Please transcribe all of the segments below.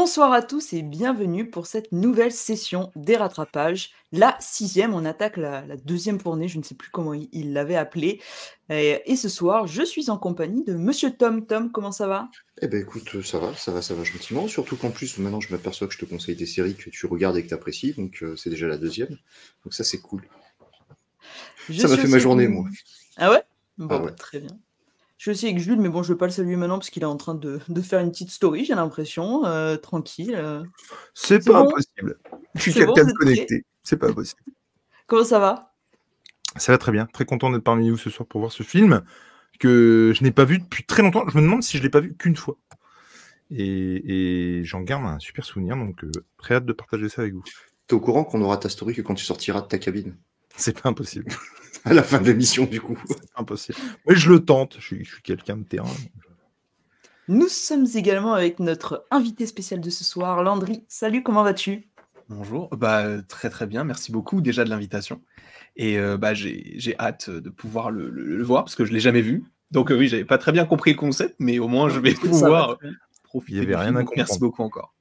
Bonsoir à tous et bienvenue pour cette nouvelle session des rattrapages. La 6e, on attaque la 2e fournée, je ne sais plus comment il l'avait appelée. Et ce soir, je suis en compagnie de Monsieur Tom. Tom, comment ça va? Eh ben écoute, ça va gentiment. Surtout qu'en plus, maintenant, je m'aperçois que je te conseille des séries que tu regardes et que tu apprécies, donc c'est déjà la deuxième. Donc ça, c'est cool. Je Ça m'a suis fait ma aussi avec... journée, moi. Ah ouais? Bon, Ah bah, ouais. très bien. Je suis aussi avec Jules, mais bon, je ne vais pas le saluer maintenant parce qu'il est en train de faire une petite story, j'ai l'impression, tranquille. C'est C'est pas bon? impossible. Je suis C'est bon, quelqu'un vous de êtes prêts? connecté. C'est pas possible. Comment ça va? Ça va très bien. Très content d'être parmi vous ce soir pour voir ce film que je n'ai pas vu depuis très longtemps. Je me demande si je l'ai pas vu qu'une fois. Et j'en garde un super souvenir, donc très hâte de partager ça avec vous. T'es au courant qu'on aura ta story que quand tu sortiras de ta cabine? C'est pas impossible. À la fin de l'émission, du coup. C'est pas impossible. Mais je le tente. Je suis quelqu'un de terrain. Nous sommes également avec notre invité spécial de ce soir, Landry. Salut, comment vas-tu? Bonjour, très très bien, merci beaucoup déjà de l'invitation. Et j'ai hâte de pouvoir le voir parce que je l'ai jamais vu. Donc oui, j'avais pas très bien compris le concept, mais au moins je vais Ça va pouvoir très bien. Il profiter y avait du rien film. à Donc merci comprendre. beaucoup encore.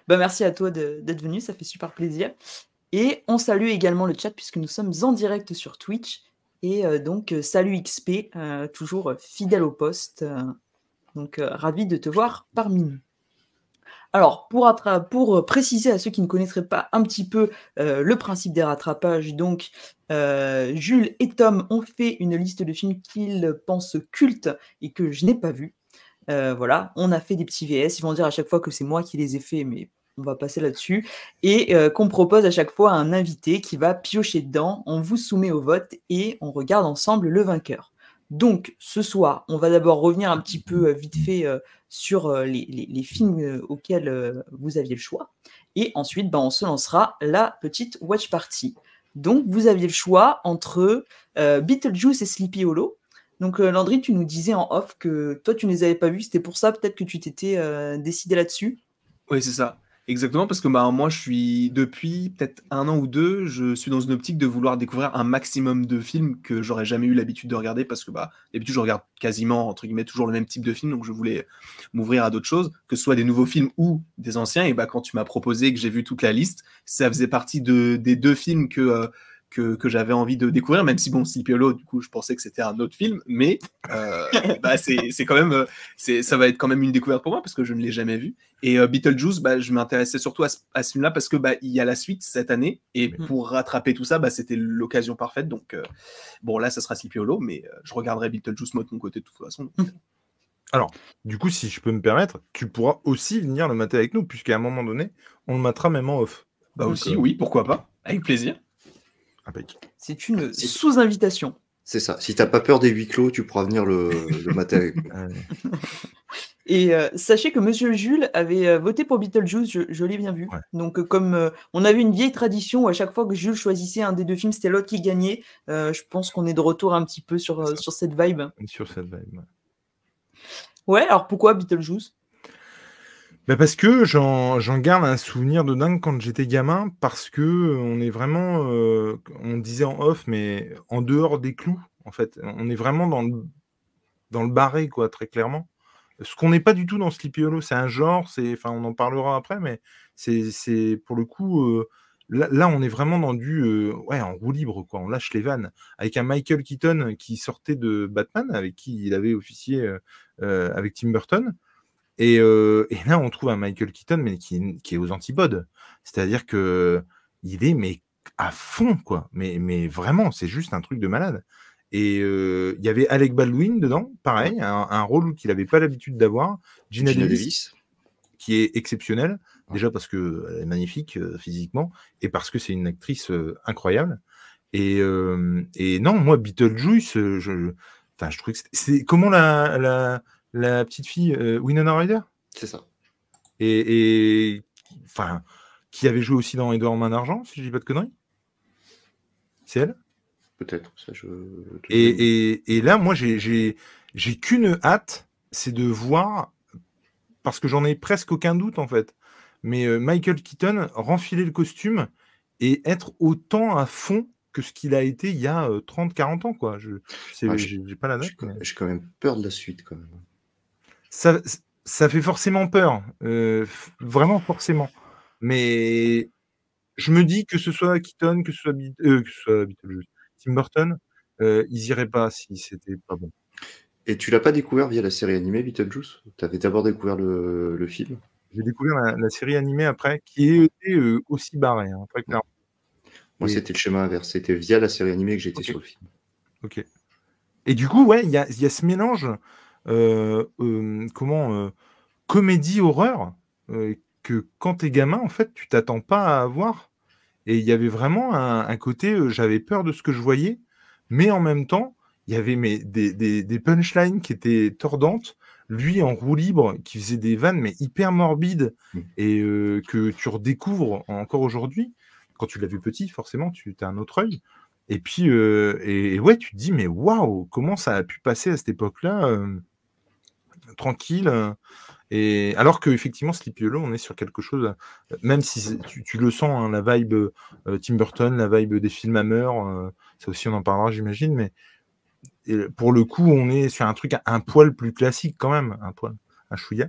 Bah, merci à toi d'être venu, ça fait super plaisir. Et on salue également le chat puisque nous sommes en direct sur Twitch. Et donc, salut XP, toujours fidèle au poste. Donc, ravi de te voir parmi nous. Alors, pour préciser à ceux qui ne connaîtraient pas un petit peu le principe des rattrapages, donc Jules et Tom ont fait une liste de films qu'ils pensent cultes et que je n'ai pas vus. Voilà, on a fait des petits VS, ils vont dire à chaque fois que c'est moi qui les ai faits, mais on va passer là-dessus. Et qu'on propose à chaque fois à un invité qui va piocher dedans, on vous soumet au vote et on regarde ensemble le vainqueur. Donc, ce soir, on va d'abord revenir un petit peu vite fait sur les films auxquels vous aviez le choix. Et ensuite, on se lancera la petite watch party. Donc, vous aviez le choix entre Beetlejuice et Sleepy Hollow. Donc, Landry, tu nous disais en off que toi, tu ne les avais pas vus. C'était pour ça, peut-être, que tu t'étais décidé là-dessus. Oui, c'est ça. Exactement, parce que moi, je suis depuis peut-être 1 an ou 2, je suis dans une optique de vouloir découvrir un maximum de films que j'aurais jamais eu l'habitude de regarder, parce que d'habitude, je regarde quasiment, entre guillemets, toujours le même type de film, donc je voulais m'ouvrir à d'autres choses, que ce soit des nouveaux films ou des anciens. Et quand tu m'as proposé, que j'ai vu toute la liste, ça faisait partie des 2 films que j'avais envie de découvrir, même si Sleepy Hollow, du coup, je pensais que c'était un autre film, mais c'est quand même, ça va être quand même une découverte pour moi parce que je ne l'ai jamais vu. Et Beetlejuice, je m'intéressais surtout à ce film-là parce que il y a la suite cette année et pour rattraper tout ça, c'était l'occasion parfaite. Donc là, ça sera Sleepy Hollow, mais je regarderai Beetlejuice moi de mon côté de toute façon. Alors, du coup, si je peux me permettre, tu pourras aussi venir le mater avec nous, puisqu'à un moment donné, on le matera même en off. Donc, aussi, oui, pourquoi pas, avec plaisir. C'est une sous-invitation. C'est ça. Si t'as pas peur des huis clos, tu pourras venir le matin avec nous. Et sachez que Monsieur Jules avait voté pour Beetlejuice, je l'ai bien vu. Ouais. Donc comme on avait une vieille tradition où à chaque fois que Jules choisissait un des 2 films, c'était l'autre qui gagnait, je pense qu'on est de retour un petit peu sur cette vibe. Sur cette vibe, ouais. Ouais, alors pourquoi Beetlejuice? Parce que j'en garde un souvenir de dingue quand j'étais gamin, parce que on est vraiment, on disait en off, mais en dehors des clous, en fait. On est vraiment dans le barré, quoi, très clairement. Ce qu'on n'est pas du tout dans Sleepy Hollow, c'est un genre, on en parlera après, mais c'est pour le coup, là, on est vraiment dans en roue libre, quoi. On lâche les vannes. Avec un Michael Keaton qui sortait de Batman, avec qui il avait officié avec Tim Burton. Et là, on trouve un Michael Keaton, mais qui est aux antipodes. C'est-à-dire que il est à fond, quoi. Mais vraiment, c'est juste un truc de malade. Et il y avait Alec Baldwin dedans, pareil, un rôle qu'il n'avait pas l'habitude d'avoir. Gina Davis, qui est exceptionnelle, déjà parce qu'elle est magnifique physiquement, et parce que c'est une actrice incroyable. Et non, moi, Beetlejuice, je trouvais que c'est comment la petite fille Winona Ryder. C'est ça. Et qui avait joué aussi dans Edouard Main d'Argent, si je dis pas de conneries. C'est elle? Peut-être. Ça, et là, moi, j'ai qu'une hâte, c'est de voir, parce que j'en ai presque aucun doute en fait, mais Michael Keaton renfiler le costume et être autant à fond que ce qu'il a été il y a 30-40 ans, quoi. J'ai pas la date. J'ai quand même peur de la suite, quand même. ça fait forcément peur, vraiment forcément. Mais je me dis que ce soit Keaton, que ce soit Beetlejuice, Tim Burton, ils iraient pas si c'était pas bon. Et tu l'as pas découvert via la série animée Beetlejuice? Tu avais d'abord découvert le film? J'ai découvert la série animée après, qui était, aussi barrée, hein, très clairement. Moi, Et c'était le schéma inverse. C'était via la série animée que j'étais OK. sur le film. OK. Et du coup, ouais, il y a ce mélange, comédie horreur, que quand tu es gamin, en fait, tu t'attends pas à avoir. Et il y avait vraiment un côté, j'avais peur de ce que je voyais, mais en même temps, il y avait des punchlines qui étaient tordantes. Lui en roue libre, qui faisait des vannes, mais hyper morbides Mmh. et que tu redécouvres encore aujourd'hui. Quand tu l'as vu petit, forcément, tu as un autre œil. Et puis, et ouais, tu te dis: «Mais waouh, comment ça a pu passer à cette époque-là, tranquille?» Et alors qu'effectivement, Sleepy Hollow, on est sur quelque chose, même si tu le sens, hein, la vibe Tim Burton, la vibe des films Hammer, ça aussi on en parlera, j'imagine, mais pour le coup, on est sur un truc un poil plus classique quand même, un chouïa.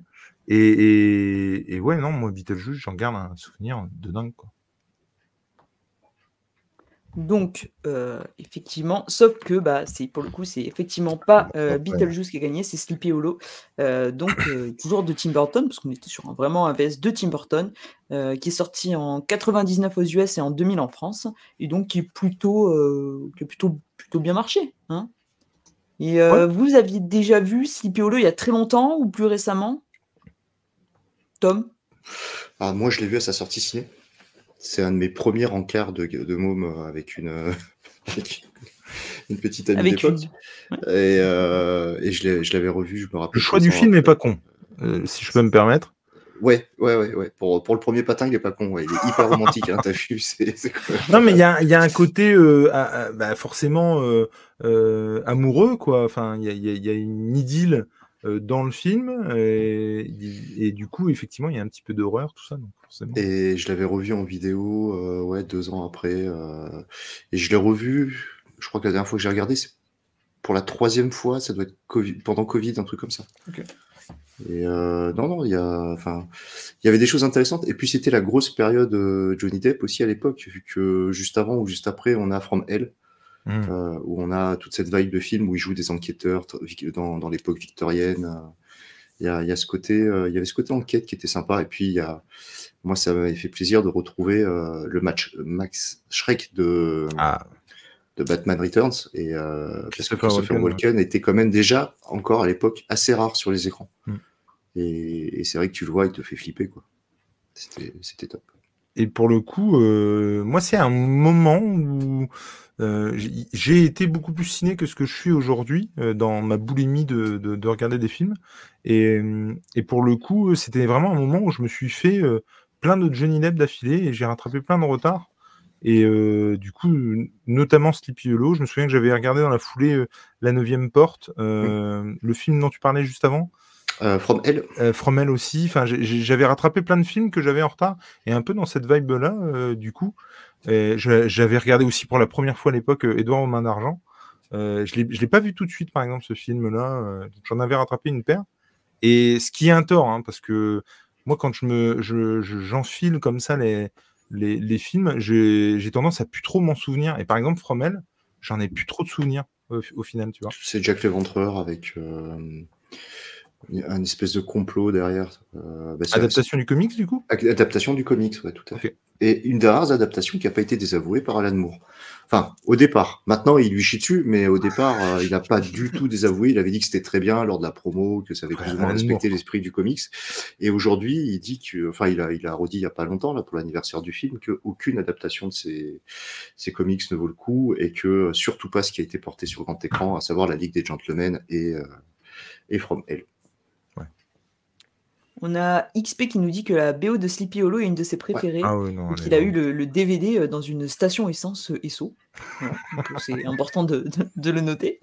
Et ouais, non, moi, Beetlejuice, j'en garde un souvenir de dingue, quoi. Donc, effectivement, sauf que pour le coup, c'est effectivement pas Beetlejuice qui a gagné, c'est Sleepy Hollow. Donc, toujours de Tim Burton, parce qu'on était sur vraiment un VS de Tim Burton, qui est sorti en 99 aux US et en 2000 en France, et donc qui a plutôt bien marché. Hein. Et vous aviez déjà vu Sleepy Hollow il y a très longtemps ou plus récemment, Tom? Ah, moi, je l'ai vu à sa sortie ciné. C'est un de mes premiers rencarts de môme avec une petite amie d'époque. Et je l'avais revu, je me rappelle. Le choix du film n'est pas con, si je peux me permettre. Ouais. Pour le premier patin, il est pas con. Ouais. Il est hyper romantique, hein, t'as vu. Non, mais il y a un côté forcément amoureux, quoi. Enfin, il y a une idylle dans le film, et du coup, effectivement, il y a un petit peu d'horreur, tout ça, donc forcément. Et je l'avais revu en vidéo, 2 ans après. Et je l'ai revu, je crois que la dernière fois que j'ai regardé, c'est pour la 3e fois, ça doit être pendant Covid, un truc comme ça. Ok. Et non, il y avait des choses intéressantes. Et puis c'était la grosse période Johnny Depp aussi à l'époque, vu que juste avant ou juste après, on a From Hell, où on a toute cette vibe de film où il joue des enquêteurs dans l'époque victorienne. Il y avait ce côté enquête qui était sympa. Et puis moi, ça m'avait fait plaisir de retrouver le Max Schreck de Batman Returns, et parce que Christopher Walken était quand même déjà encore à l'époque assez rare sur les écrans. Et c'est vrai que tu le vois, il te fait flipper, quoi. C'était top. Et pour le coup, moi, c'est un moment où j'ai été beaucoup plus ciné que ce que je suis aujourd'hui dans ma boulimie de regarder des films. Et pour le coup, c'était vraiment un moment où je me suis fait plein de Johnny Depp d'affilée et j'ai rattrapé plein de retard. Et du coup, notamment Sleepy Hollow, je me souviens que j'avais regardé dans la foulée La 9e Porte, le film dont tu parlais juste avant. From Hell. From Hell aussi. Enfin, j'avais rattrapé plein de films que j'avais en retard, et un peu dans cette vibe-là, du coup. J'avais regardé aussi pour la première fois à l'époque Édouard aux mains d'argent. Je l'ai pas vu tout de suite, par exemple, ce film-là. J'en avais rattrapé une paire. Et ce qui est un tort, hein, parce que moi, quand j'enfile comme ça les films, j'ai tendance à plus trop m'en souvenir. Et par exemple, From Hell, j'en ai plus trop de souvenirs au final, tu vois. C'est Jack l'Éventreur avec un espèce de complot derrière. Adaptation du comics, du coup ? Adaptation du comics, ouais, tout à fait. Okay. Et une des rares adaptations qui n'a pas été désavouée par Alan Moore. Enfin, au départ. Maintenant, il lui chie dessus, mais au départ, il n'a pas du tout désavoué. Il avait dit que c'était très bien lors de la promo, que ça avait plus ou moins respecté l'esprit du comics. Et aujourd'hui, il dit que, enfin, il a redit il n'y a pas longtemps, là, pour l'anniversaire du film, qu'aucune adaptation de ces comics ne vaut le coup, et que surtout pas ce qui a été porté sur grand écran, à savoir la Ligue des Gentlemen et From Hell. On a XP qui nous dit que la BO de Sleepy Hollow est une de ses préférées, et qu'il a eu le DVD dans une station essence Esso. Voilà, donc c'est important de le noter.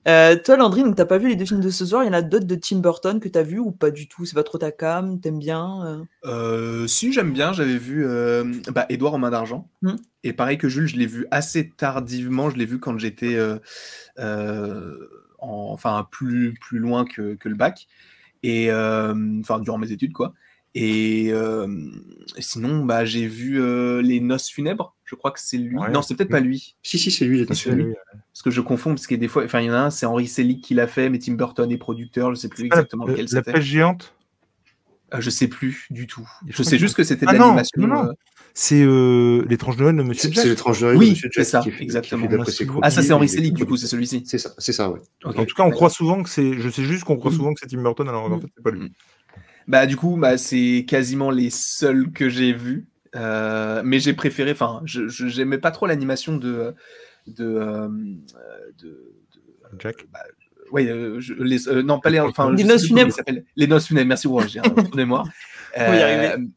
Toi, Landry, t'as pas vu les 2 films de ce soir? Il y en a d'autres de Tim Burton que t'as vu ou pas du tout? C'est pas trop ta cam? T'aimes bien Si, j'aime bien. J'avais vu Édouard aux mains d'argent. Et pareil que Jules, je l'ai vu assez tardivement. Je l'ai vu quand j'étais plus loin que le bac. Et enfin, durant mes études, quoi. Et sinon, bah, j'ai vu Les Noces Funèbres. Je crois que c'est lui. Ouais. Non, c'est peut-être pas lui. Si, c'est lui, les C'est lui. Parce que je confonds, parce que des fois, enfin, il y en a un, c'est Henry Selick qui l'a fait, mais Tim Burton est producteur. Je sais plus exactement lequel La c'était. pêche géante. Je sais plus du tout. Je Je crois sais que- juste que c'était de Ah non, l'animation. non. C'est l'étrange Noël de Monsieur Jack. C'est l'étrange Noël Oui, de Monsieur c'est Jack ça, qui fait exactement. d'après ses Ah, ça, c'est croquis, Henry et il est Selick, du coup, producteur. c'est celui-ci. C'est ça, ouais. Ok. En tout cas, on croit souvent que c'est. Je sais juste qu'on croit souvent que c'est Tim Burton, alors en fait, c'est pas lui. Bah, du coup, bah, c'est quasiment les seuls que j'ai vus. Mais j'ai préféré, enfin, j'aimais pas trop l'animation de Jack. bah, ouais, non, pas les, enfin, Les je sais Noces plus comment il Funèbres. s'appelle. Les Noces Funèbres, merci, ouais, j'ai un trou de mémoire. On va y arriver.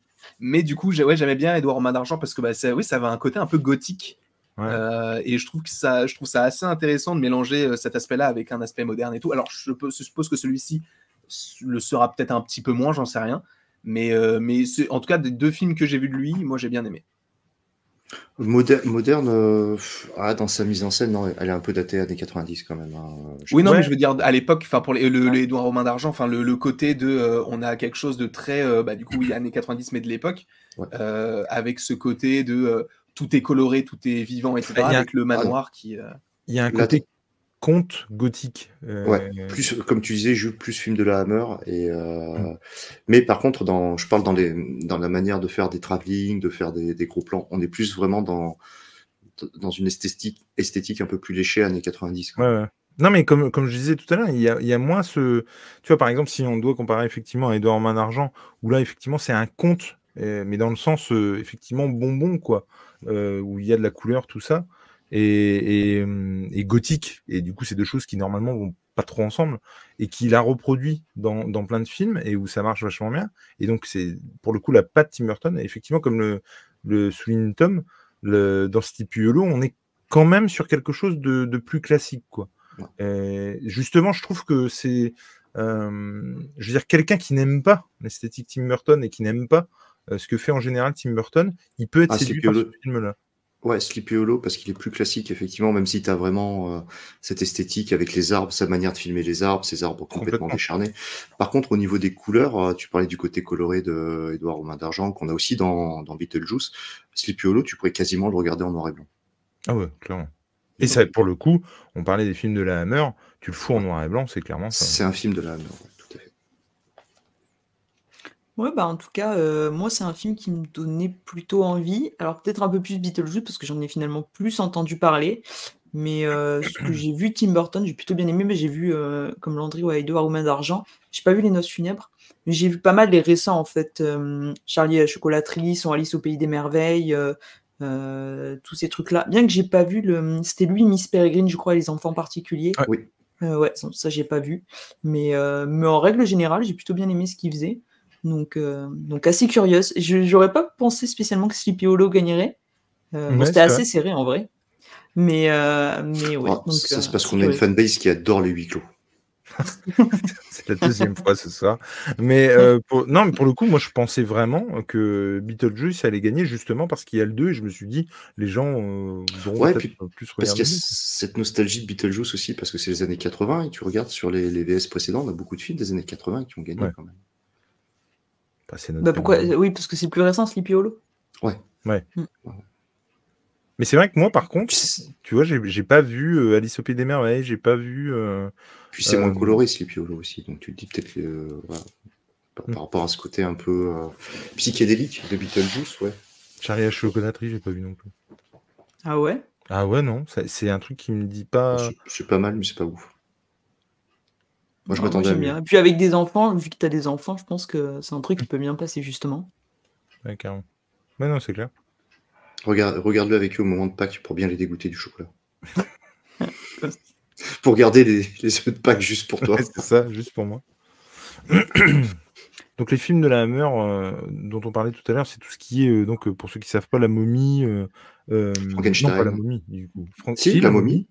Mais du coup, j'aimais bien Édouard aux mains d'argent parce que bah, oui, ça avait un côté un peu gothique. Ouais. Et je trouve ça assez intéressant de mélanger cet aspect-là avec un aspect moderne et tout. Alors, je suppose que celui-ci le sera peut-être un petit peu moins, j'en sais rien. Mais en tout cas, des deux films que j'ai vus de lui, moi, j'ai bien aimé. Moderne, dans sa mise en scène, non, elle est un peu datée années 90 quand même. Oui, non, mais je veux dire, à l'époque, enfin, pour le Édouard aux mains d'argent, enfin, le côté de, on a quelque chose de très, du coup, oui, années 90, mais de l'époque, avec ce côté de, tout est coloré, tout est vivant, etc., avec le manoir qui... Il y a un côté conte gothique. Plus, comme tu disais, Jules, plus film de la Hammer. Mais par contre, je parle dans la manière de faire des travelling, de faire des gros plans. On est plus vraiment dans une esthétique un peu plus léchée années 90. Ouais. Non, mais comme je disais tout à l'heure, il y a moins ce... Tu vois, par exemple, si on doit comparer effectivement à Édouard aux mains d'argent, où là, effectivement, c'est un conte, mais dans le sens, effectivement, bonbon, quoi, où il y a de la couleur, tout ça, et gothique. Et du coup, c'est deux choses qui, normalement, vont pas trop ensemble, et qu'il a reproduit dans plein de films, et où ça marche vachement bien. Et donc, c'est, pour le coup, la patte Tim Burton. Et effectivement, comme le souligne Tom, dans Sleepy Hollow, on est quand même sur quelque chose de plus classique, quoi. Justement, je trouve que c'est, je veux dire, quelqu'un qui n'aime pas l'esthétique Tim Burton et qui n'aime pas ce que fait en général Tim Burton, il peut être séduit par ce film-là. Ouais, Sleepy Hollow, parce qu'il est plus classique, effectivement, même si tu as vraiment cette esthétique avec les arbres, sa manière de filmer les arbres, ces arbres complètement décharnés. Par contre, au niveau des couleurs, tu parlais du côté coloré de Édouard aux mains d'argent, qu'on a aussi dans Beetlejuice. Sleepy Hollow, tu pourrais quasiment le regarder en noir et blanc. Ah ouais, clairement. Et ça, pour le coup, on parlait des films de la Hammer, tu le fous en noir et blanc, c'est clairement ça. C'est un film de la Hammer, tout à fait. Ouais, bah en tout cas, moi, c'est un film qui me donnait plutôt envie. Alors, peut-être un peu plus Beetlejuice, parce que j'en ai finalement plus entendu parler. Mais ce que j'ai vu Tim Burton, j'ai plutôt bien aimé. Mais j'ai vu, comme Landry, Édouard aux mains d'argent. J'ai pas vu Les Noces Funèbres. Mais j'ai vu pas mal les récents, en fait. Charlie et la chocolaterie, Son Alice au Pays des Merveilles, tous ces trucs-là. Bien que j'ai pas vu c'était lui, Miss Peregrine, je crois, Les Enfants Particuliers. Oui. Ouais, ça, j'ai pas vu. Mais en règle générale, j'ai plutôt bien aimé ce qu'il faisait. Donc assez curieuse. J'aurais pas pensé spécialement que Sleepy Hollow gagnerait. C'était assez serré en vrai. Mais ouais. Donc, ça c'est parce qu'on a une fanbase qui adore les huis clos. C'est la deuxième fois ce soir. Mais pour le coup, moi je pensais vraiment que Beetlejuice allait gagner justement parce qu'il y a le 2 et je me suis dit les gens vont peut-être plus regarder. Parce qu'il y a cette nostalgie de Beetlejuice aussi parce que c'est les années 80 et tu regardes sur les VS précédents, on a beaucoup de films des années 80 qui ont gagné quand même. Pourquoi ? Oui, parce que c'est plus récent, Sleepy Hollow. Ouais. Mais c'est vrai que moi, par contre, tu vois, j'ai pas vu Alice au Pays des Merveilles, j'ai pas vu. Puis c'est moins coloré, Sleepy Hollow aussi, donc tu te dis peut-être que par rapport à ce côté un peu psychédélique de Beetlejuice, ouais. Charlie la chocolaterie, j'ai pas vu non plus. Ah ouais ? Ah ouais, non, c'est un truc qui me dit pas. C'est pas mal, mais c'est pas ouf. Moi, je m'attendais à mieux. Bien. Et puis avec des enfants, vu que tu as des enfants, je pense que c'est un truc qui peut bien passer, justement. Ouais, carrément. Ouais, non, c'est clair. Regarde-le avec eux au moment de Pâques pour bien les dégoûter du chocolat. Pour garder les œufs de Pâques juste pour toi. Ouais, c'est ça, juste pour moi. Donc les films de la Hammer dont on parlait tout à l'heure, c'est tout ce qui est, donc pour ceux qui ne savent pas, la momie... Frankenstein. Non, pas la momie, du coup. Si, la momie,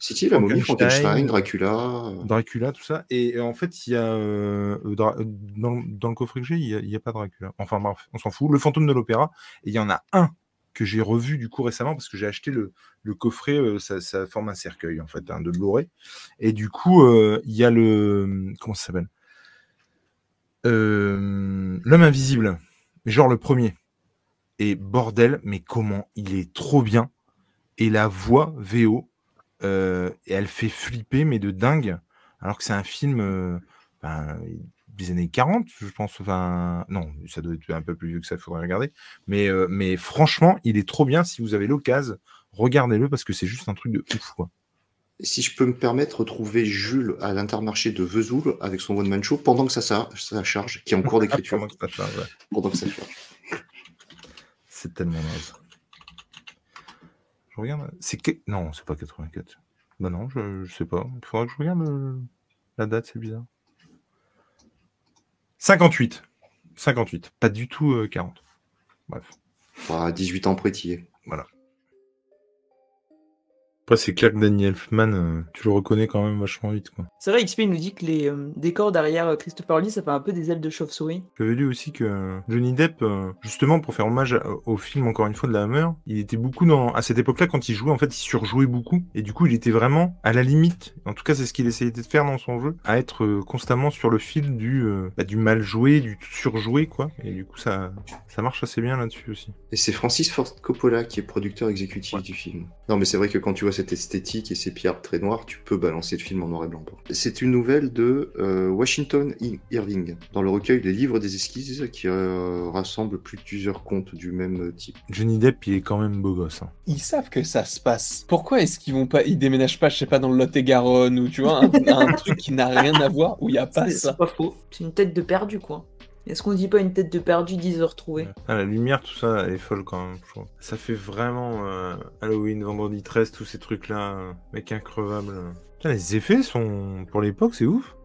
Frankenstein, Dracula, tout ça. Et en fait, il y a... dans le coffret que j'ai, il n'y a pas Dracula. Enfin bref, on s'en fout. Le fantôme de l'opéra. Et il y en a un que j'ai revu du coup récemment parce que j'ai acheté le coffret, ça forme un cercueil en fait, de Blu-ray. Et du coup, il y a le... Comment ça s'appelle ? L'homme invisible, genre le premier. Et bordel, mais comment il est trop bien. Et la voix VO, et elle fait flipper, mais de dingue. Alors que c'est un film des années 40, je pense. Enfin, non, ça doit être un peu plus vieux que ça, il faudrait regarder. Mais franchement, il est trop bien. Si vous avez l'occasion, regardez-le parce que c'est juste un truc de ouf, quoi. Si je peux me permettre, retrouver Jules à l'Intermarché de Vesoul avec son one-man show pendant que ça charge, qui est en cours d'écriture. Pendant que ça charge, ouais. Pendant que ça charge. C'est tellement naze. Je regarde. Non, c'est pas 84. Bah non, je sais pas. Il faudra que je regarde la date, c'est bizarre. 58. 58. Pas du tout 40. Bref. 18 ans près, t'y es. Voilà. Après, c'est clair que Danny Elfman, tu le reconnais quand même vachement vite, quoi. C'est vrai, XP nous dit que les décors derrière Christopher Lee, ça fait un peu des ailes de chauve-souris. J'avais lu aussi que Johnny Depp, justement pour faire hommage au film encore une fois de la Hammer, il était beaucoup à cette époque-là quand il jouait, en fait, il surjouait beaucoup et du coup il était vraiment à la limite. En tout cas, c'est ce qu'il essayait de faire dans son jeu, à être constamment sur le fil du mal joué, du surjoué, quoi. Et du coup, ça marche assez bien là-dessus aussi. Et c'est Francis Ford Coppola qui est producteur exécutif du film. Non, mais c'est vrai que quand tu vois cette esthétique et ces pierres très noires, tu peux balancer le film en noir et blanc. C'est une nouvelle de Washington Irving, dans le recueil Les Livres des Esquisses, qui rassemble plusieurs contes du même type. Johnny Depp, il est quand même beau gosse. Hein. Ils savent que ça se passe. Pourquoi est-ce qu'ils déménagent pas, je sais pas, dans le Lot-et-Garonne, ou tu vois, un truc qui n'a rien à voir, où il n'y a pas ça. C'est pas faux. C'est une tête de perdu, quoi. Est-ce qu'on dit pas une tête de perdu, 10 heures retrouvées? Ah, la lumière, tout ça, elle est folle quand même, je trouve. Ça fait vraiment Halloween, Vendredi 13, tous ces trucs-là, mec increvable. Putain, les effets sont, pour l'époque, c'est ouf.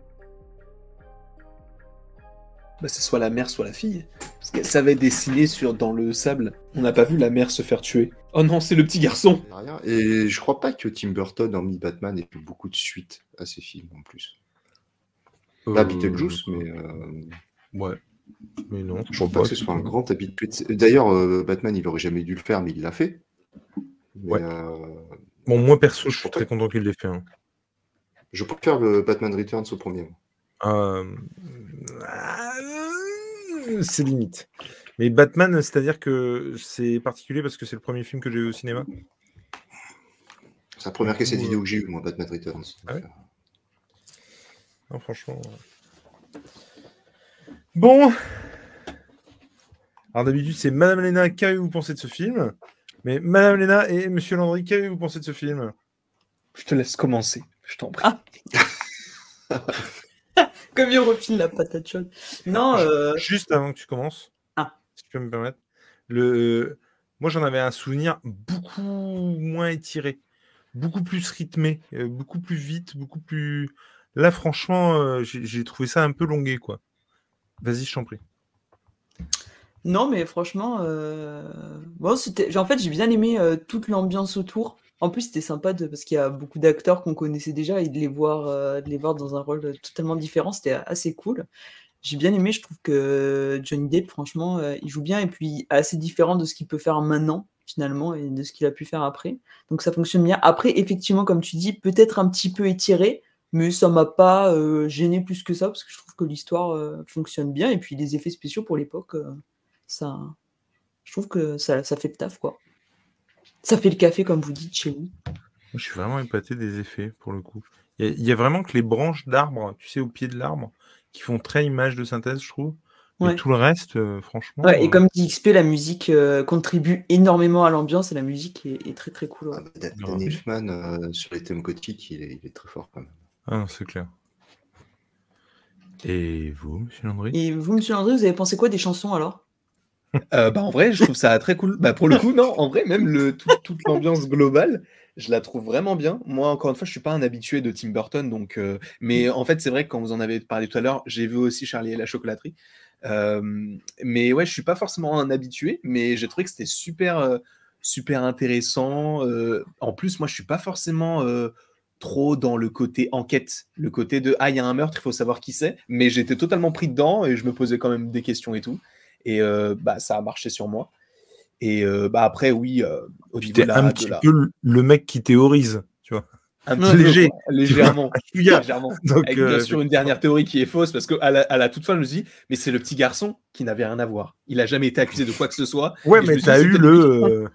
Bah, c'est soit la mère, soit la fille. Parce qu'elle savait dessiner dans le sable. On n'a pas vu la mère se faire tuer. Oh non, c'est le petit garçon. Et je crois pas que Tim Burton, hormis Batman, ait fait beaucoup de suites à ses films, en plus. Là, Beetlejuice, mais... Ouais. Mais non, je crois pas que ce soit un grand habitué. D'ailleurs, Batman, il aurait jamais dû le faire, mais il l'a fait. Mais, ouais. Bon, moi perso, je suis très content qu'il l'ait fait. Hein. Je préfère le Batman Returns au premier. C'est limite. Mais Batman, c'est-à-dire que c'est particulier parce que c'est le premier film que j'ai vu au cinéma. C'est la première cassette vidéo que j'ai eue, moi, Batman Returns. Ah ouais non, franchement... Bon, alors d'habitude c'est Madame Léna, qu'avez-vous pensé de ce film? Mais Madame Léna et Monsieur Landry, qu'avez-vous pensé de ce film? Je te laisse commencer, je t'en prie. Comme il refile la patate chaude. Non, Juste avant que tu commences, si tu peux me permettre, moi j'en avais un souvenir beaucoup moins étiré, beaucoup plus rythmé, beaucoup plus vite, beaucoup plus... Là franchement, j'ai trouvé ça un peu longué, quoi. Vas-y, je t'en prie. Non, mais franchement, bon, en fait, j'ai bien aimé toute l'ambiance autour. En plus, c'était sympa parce qu'il y a beaucoup d'acteurs qu'on connaissait déjà et de les voir dans un rôle totalement différent, c'était assez cool. J'ai bien aimé, je trouve que Johnny Depp, franchement, il joue bien et puis assez différent de ce qu'il peut faire maintenant, finalement, et de ce qu'il a pu faire après. Donc ça fonctionne bien. Après, effectivement, comme tu dis, peut-être un petit peu étiré, mais ça m'a pas gêné plus que ça, parce que je trouve que l'histoire fonctionne bien, et puis les effets spéciaux pour l'époque, je trouve que ça fait le taf, quoi. Ça fait le café, comme vous dites chez vous. Je suis vraiment épaté des effets, pour le coup. Il y a vraiment que les branches d'arbres, tu sais, au pied de l'arbre, qui font très image de synthèse, je trouve. Mais tout le reste, franchement... Ouais, et comme dit XP, la musique contribue énormément à l'ambiance, et la musique est très très cool. Ouais. Danny Elfman, sur les thèmes gothiques, il est très fort, quand même. Ah non, c'est clair. Et vous, Monsieur Landry? Et vous, Monsieur Landry, vous avez pensé quoi des chansons, alors? En vrai, je trouve ça très cool. Bah, pour le coup, non, en vrai, même toute l'ambiance globale, je la trouve vraiment bien. Moi, encore une fois, je suis pas un habitué de Tim Burton, donc, mais en fait, c'est vrai que quand vous en avez parlé tout à l'heure, j'ai vu aussi Charlie et la chocolaterie. Mais ouais, je suis pas forcément un habitué, mais j'ai trouvé que c'était super, super intéressant. En plus, moi, je suis pas forcément trop dans le côté enquête, le côté de il y a un meurtre, il faut savoir qui c'est, mais j'étais totalement pris dedans et je me posais quand même des questions et tout. Et ça a marché sur moi. Et après, oui, au niveau un petit peu le mec qui théorise, tu vois. Un Ouais, petit peu, léger, quoi, légèrement. chouïa. Légèrement. Donc, Avec bien sûr une dernière théorie qui est fausse, parce qu'à la toute fin, je me suis dit, mais c'est le petit garçon qui n'avait rien à voir. Il a jamais été accusé de quoi que ce soit. Ouais, et je mais me suis dit, t'as c'est eu peut-être lui. le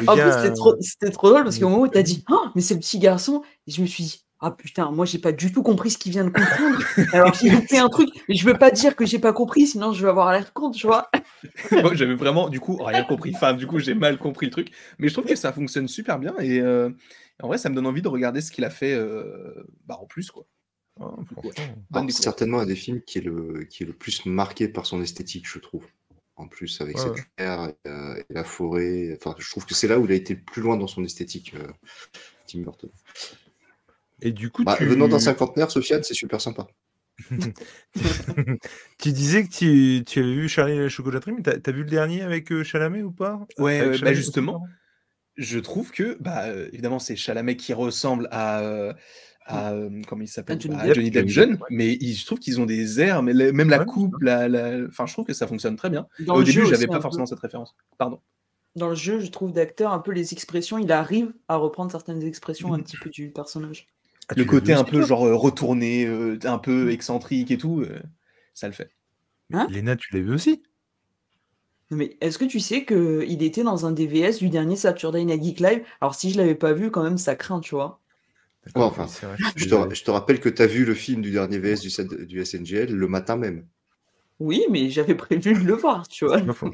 En plus, gars. c'était trop drôle parce qu'au moment où t'as dit oh, mais c'est le petit garçon, et je me suis dit ah putain, moi j'ai pas du tout compris ce qu'il vient de comprendre. Alors j'ai loupé un truc, mais je veux pas dire que j'ai pas compris, sinon je vais avoir l'air con, tu vois. Moi, j'avais vraiment, du coup, rien compris. Enfin, du coup, j'ai mal compris le truc. Mais je trouve que ça fonctionne super bien. Et en vrai, ça me donne envie de regarder ce qu'il a fait en plus, quoi. Oh, Du coup, ouais. franchement. Bonne Alors, découverte. certainement un des films qui est le plus marqué par son esthétique, je trouve. En plus, avec Ouais, cette ouais. lumière et la forêt. Enfin, je trouve que c'est là où il a été le plus loin dans son esthétique, Tim Burton. Et du coup, Venant d'un cinquantenaire, Sofiane, c'est super sympa. tu disais que tu avais vu Charlie et la chocolaterie, mais t'as vu le dernier avec Chalamet ou pas? Ouais, Avec bah Chalamet aussi, justement, pardon je trouve que, évidemment, c'est Chalamet qui ressemble à comment il s'appelle? Johnny À Depp. Johnny Depp Johnny jeune, Depp, ouais. mais je trouve qu'ils ont des airs, mais même la Ouais, coupe, enfin, je trouve que ça fonctionne très bien. Dans Au le début, jeu j'avais aussi, pas un peu. forcément cette référence. Pardon. Dans le jeu, je trouve d'acteur un peu les expressions, il arrive à reprendre certaines expressions un petit peu du personnage. Ah, Le tu l'as vu côté un aussi, peu toi genre retourné, un peu excentrique et tout, ça le fait. Mais Hein Léna, tu l'as vu aussi? Non, mais est-ce que tu sais qu'il était dans un DVS du dernier Saturday Night Geek Live? Alors si je l'avais pas vu, quand même, ça craint, tu vois. Ouais, D'accord, enfin, oui, c'est vrai, je suis je désolé. te rappelle que tu as vu le film du dernier VS du SNGL le matin même. Oui, mais j'avais prévu de le voir, tu vois. C'est pas faux.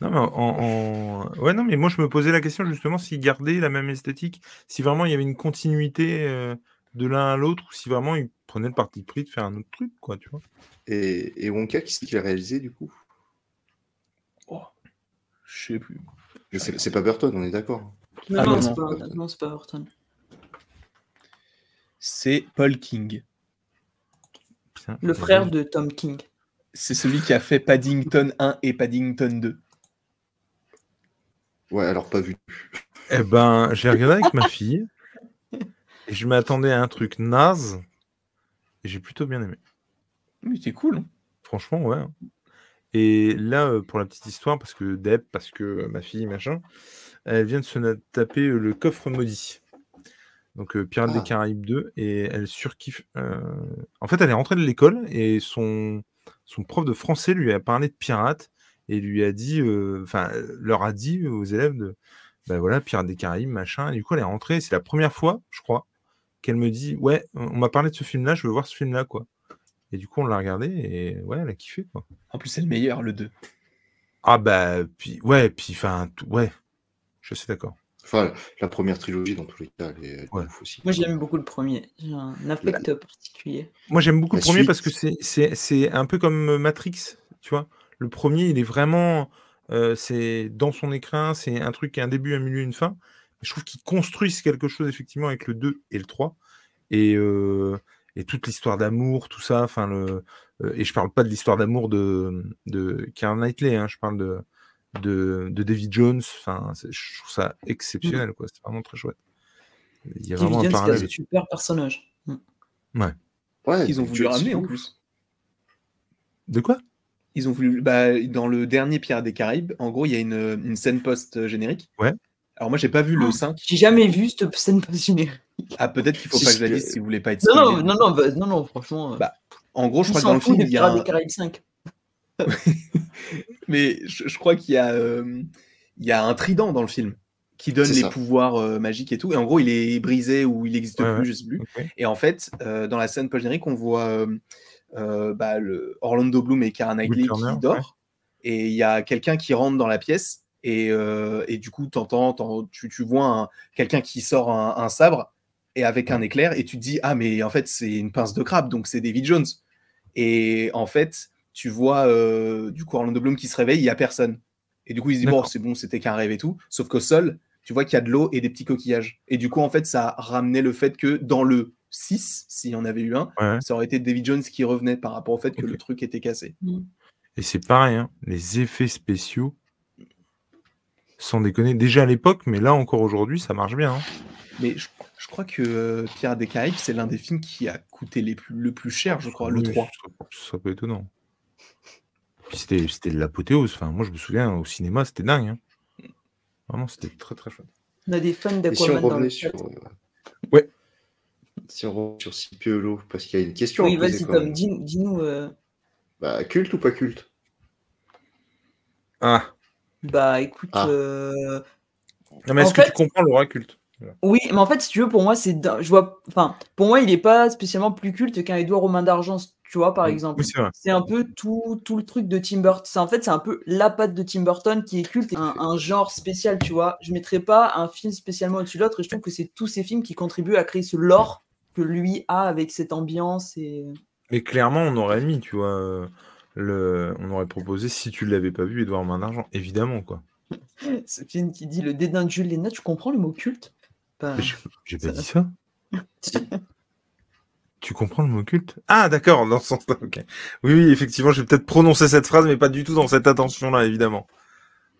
Non, mais ouais, non, mais moi je me posais la question justement s'ils gardaient la même esthétique, si vraiment il y avait une continuité de l'un à l'autre, ou si vraiment ils prenaient le parti pris de faire un autre truc, quoi, tu vois. Et Wonka, qui c'est qui l'a réalisé du coup? Oh, je sais plus. Mais c'est pas Burton, on est d'accord. Non, Ah, non, non, c'est non. pas, non, c'est pas Horton. C'est Paul King. Putain, Le j'ai frère vu- de Tom King. C'est celui qui a fait Paddington 1 et Paddington 2. Ouais, alors pas vu. Eh ben, j'ai regardé avec ma fille, et je m'attendais à un truc naze, et j'ai plutôt bien aimé. Mais c'est cool, hein. Franchement, ouais. Et là, pour la petite histoire, parce que ma fille, machin, elle vient de se taper le coffre maudit. Donc Pirates des Caraïbes 2, et elle surkiffe. En fait, elle est rentrée de l'école, et son prof de français lui a parlé de pirates, et lui a dit, leur a dit aux élèves ben voilà, Pirates des Caraïbes, machin. Et du coup, elle est rentrée, c'est la première fois, je crois, qu'elle me dit, ouais, on m'a parlé de ce film-là, je veux voir ce film-là, quoi. Et du coup, on l'a regardé, et ouais, elle a kiffé, quoi. En plus, c'est le meilleur, le 2. Ah bah, puis ouais, ouais, je suis d'accord. Enfin, la première trilogie, dans tous les cas, elle est Ouais. ouf aussi. Moi, j'aime beaucoup le premier. J'ai un affect particulier. Moi, j'aime beaucoup le La premier suite. parce que c'est un peu comme Matrix, tu vois. Le premier, il est vraiment, c'est dans son écrin, c'est un truc qui a un début, un milieu, une fin. Je trouve qu'ils construisent quelque chose effectivement avec le 2 et le 3. Et toute l'histoire d'amour, tout ça, et je parle pas de l'histoire d'amour de Keira Knightley, hein, je parle de David Jones. Je trouve ça exceptionnel, quoi. C'est vraiment très chouette. Il y a David vraiment un Jones qui a parallèle. ce super personnage. Ouais. Ouais, Qu'ils ont voulu ramener en plus. De quoi? Ils ont voulu, dans le dernier Pirates des Caraïbes, en gros, il y a une scène post-générique. Ouais. Alors moi, j'ai pas vu le 5. J'ai jamais vu cette scène passionnée. Ah, peut-être qu'il faut Si, pas que je la si, dise si vous voulez pas être Non, spoilé. non, franchement. En gros, je on crois que dans s'en le fout film, des il y a Pirates des Caraïbes 5. Mais je crois qu'il y a un trident dans le film qui donne C'est les ça. pouvoirs magiques et tout. Et en gros, il est brisé ou il n'existe Ouais, plus, je sais plus. ok. Et en fait, dans la scène post-générique, on voit le Orlando Bloom et Keira Knightley Will Turner, qui dort. Et il y a quelqu'un qui rentre dans la pièce. Et du coup, tu vois quelqu'un qui sort un sabre et avec un éclair. Et tu te dis, ah, mais en fait, c'est une pince de crabe. Donc, c'est David Jones. Et en fait, tu vois du coup Orlando Bloom qui se réveille, il n'y a personne. Et du coup, il se dit, bon, c'est bon, c'était qu'un rêve et tout. Sauf qu'au sol, tu vois qu'il y a de l'eau et des petits coquillages. Et du coup, en fait, ça ramenait le fait que dans le 6, s'il y en avait eu un, ça aurait été David Jones qui revenait par rapport au fait que le truc était cassé. Et c'est pareil, hein, les effets spéciaux, sans déconner, déjà à l'époque, mais là encore aujourd'hui, ça marche bien. Hein. Mais je crois que Pirates des Caraïbes, c'est l'un des films qui a coûté le plus cher, je crois, le 3. Ce serait pas étonnant. Puis c'était de l'apothéose. Enfin, moi, je me souviens, au cinéma, c'était dingue. Hein. Vraiment, c'était très, très chouette. On a des fans Et si d'Aquaman on dans le revenait chat. Ouais. Si on rentre sur Scipiolo, parce qu'il y a une question Oui, à poser vas-y, quand Tom, même. dis-nous. Bah, culte ou pas culte? Ah. Bah, écoute. Ah. Non, mais En est-ce que tu fait, comprends l'aura culte? Voilà. oui, mais en fait, si tu veux, pour moi, je vois, enfin, pour moi, il est pas spécialement plus culte qu'un Édouard aux mains d'argent, tu vois, par Mm. exemple. Oui, c'est vrai. C'est un peu tout le truc de Tim Burton. En fait, c'est un peu la patte de Tim Burton qui est culte, et un genre spécial, tu vois. Je mettrais pas un film spécialement au-dessus de l'autre, et je trouve que c'est tous ces films qui contribuent à créer ce lore que lui a avec cette ambiance et. Mais clairement, on aurait mis, tu vois, on aurait proposé, si tu l'avais pas vu, Édouard Main d'Argent, évidemment, quoi. Ce film qui dit le dédain de Jules Léna, tu comprends le mot culte? Bah, Mais j'ai pas ça- dit ça. Tu comprends le mot culte? Ah, d'accord, dans ce sens-là, ok. Oui, oui, effectivement, j'ai peut-être prononcé cette phrase, mais pas du tout dans cette intention-là, évidemment.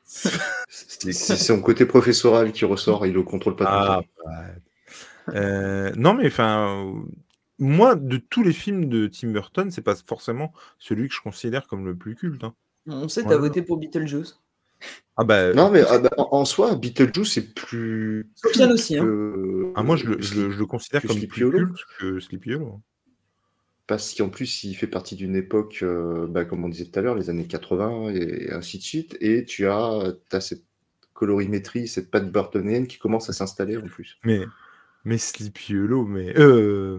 C'est son côté professoral qui ressort, il le contrôle pas tout le temps. Non, mais enfin, moi, de tous les films de Tim Burton, c'est pas forcément celui que je considère comme le plus culte. Hein. On sait, t'as Voilà. voté pour Beetlejuice. Ah bah, Non, mais en soi, Beetlejuice c'est plus Sofiane culte aussi, hein. que. moi, je que le considère que comme Sleepy plus Hollow. culte que Sleepy Hollow. Parce qu'en plus, il fait partie d'une époque, comme on disait tout à l'heure, les années 80 et ainsi de suite. Et tu as cette colorimétrie, cette patte burtonienne qui commence à s'installer en plus. Mais Sleepy Hollow,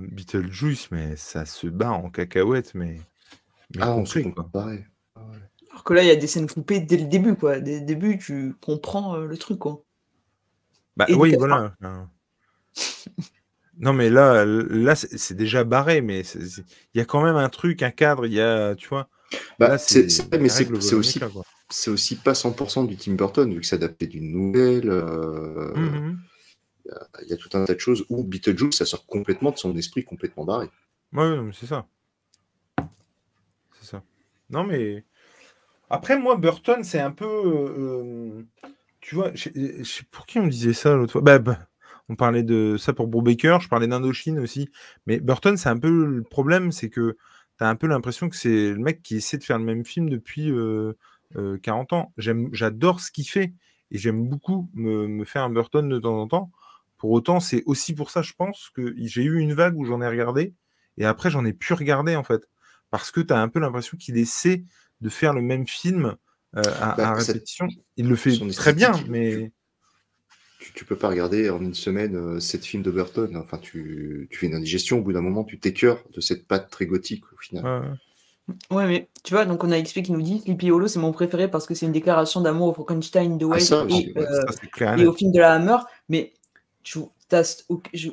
Beetlejuice, mais ça se bat en cacahuète, mais On se complet, comprend quoi. pareil. Alors que là, il y a des scènes coupées dès le début, quoi. Dès le début, tu comprends le truc, quoi. Bah Et oui, du voilà. Non, mais là c'est déjà barré, mais il y a quand même un truc, un cadre, il y a, tu vois. Là, c'est vrai, mais les règles c'est volent en aussi, éclats, quoi. c'est aussi pas 100% du Tim Burton, vu que c'est adapté d'une nouvelle. Il y a tout un tas de choses où Beetlejuice, ça sort complètement de son esprit complètement barré. Ouais, mais c'est ça. C'est ça. Non, mais après, moi, Burton, c'est un peu. Tu vois, je sais pour qui on disait ça l'autre fois. On parlait de ça pour Brubaker, je parlais d'Indochine aussi. Mais Burton, c'est un peu le problème, c'est que tu as un peu l'impression que c'est le mec qui essaie de faire le même film depuis 40 ans. J'adore ce qu'il fait et j'aime beaucoup me faire un Burton de temps en temps. Pour autant, c'est aussi pour ça, je pense, que j'ai eu une vague où j'en ai regardé et après, j'en ai plus regardé en fait. Parce que tu as un peu l'impression qu'il essaie de faire le même film à répétition. Il le fait son très bien, esthétique, mais. Tu peux pas regarder en une semaine 7 films de Burton. Enfin, tu fais une indigestion, au bout d'un moment, tu t'écœures de cette patte très gothique au final. Ouais, mais tu vois, donc on a XP qui nous dit Sleepy Hollow, c'est mon préféré parce que c'est une déclaration d'amour au Frankenstein de Welles ça aussi, ouais. Ça, c'est clair et et net. au film de la Hammer. Mais